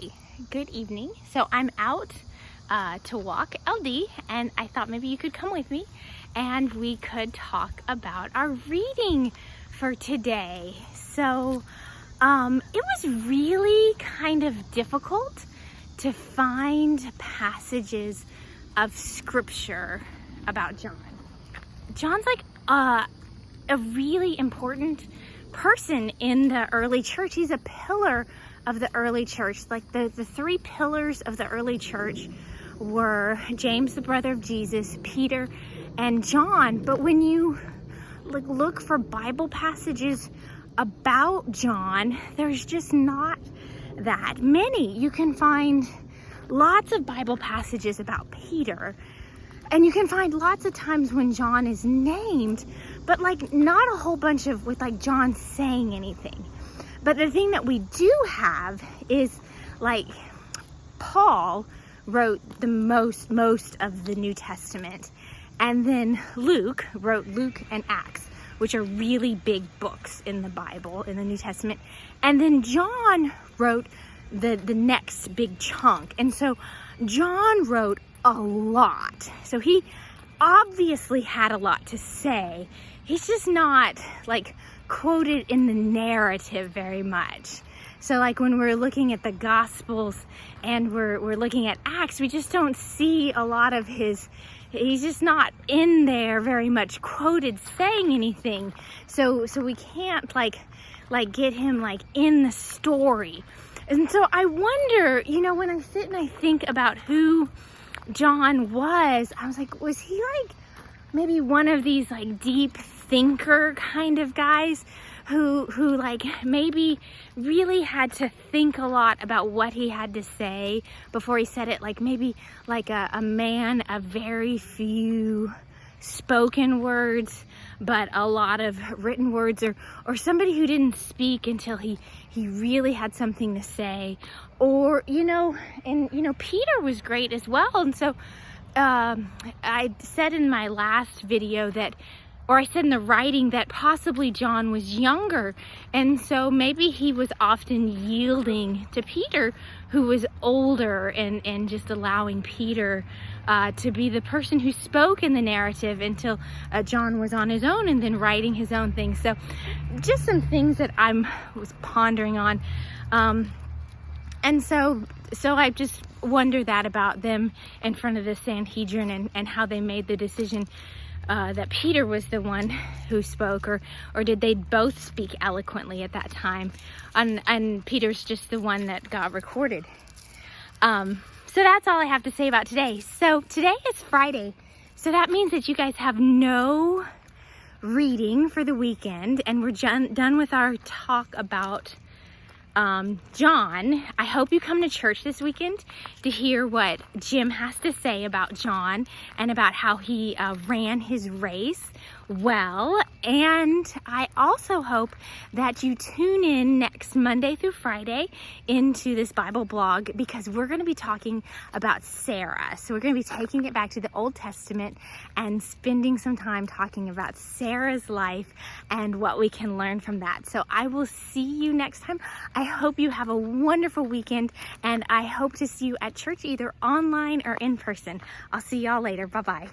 Hi, good evening. So I'm out to walk LD, and I thought maybe you could come with me and we could talk about our reading for today. So it was really kind of difficult to find passages of scripture about John. John's like a really important person in the early church. He's a pillar of the early church. Like the three pillars of the early church were James, the brother of Jesus, Peter, and John. But when you look for Bible passages about John, there's just not that many. You can find lots of Bible passages about Peter, and you can find lots of times when John is named, but not a whole bunch of with John saying anything. But the thing that we do have is Paul wrote the most of the New Testament, and then Luke wrote Luke and Acts, which are really big books in the Bible, in the New Testament. And then John wrote the next big chunk. And so John wrote a lot. So he obviously had a lot to say. He's just not quoted in the narrative very much. So when we're looking at the Gospels and we're looking at Acts, we just don't see a lot of he's just not in there very much quoted saying anything. So we can't get him in the story. And so I wonder, when I sit and I think about who John was, I was was he maybe one of these deep thinker kind of guys who maybe really had to think a lot about what he had to say before he said it, maybe a man of very few spoken words but a lot of written words, or somebody who didn't speak until he really had something to say. Or Peter was great as well. And so I said in my last video I said in the writing that possibly John was younger, and so maybe he was often yielding to Peter, who was older, and just allowing Peter to be the person who spoke in the narrative until John was on his own and then writing his own things. So just some things that I was pondering on. And so I just wonder that about them in front of the Sanhedrin and how they made the decision that Peter was the one who spoke, or did they both speak eloquently at that time? And Peter's just the one that got recorded. So that's all I have to say about today. So today is Friday, so that means that you guys have no reading for the weekend, and we're done with our talk about John. I hope you come to church this weekend to hear what Jim has to say about John and about how he ran his race well. And I also hope that you tune in next Monday through Friday into this Bible blog, because we're going to be talking about Sarah. So we're going to be taking it back to the Old Testament and spending some time talking about Sarah's life and what we can learn from that. So I will see you next time. I hope you have a wonderful weekend, and I hope to see you at church, either online or in person. I'll see y'all later. Bye-bye.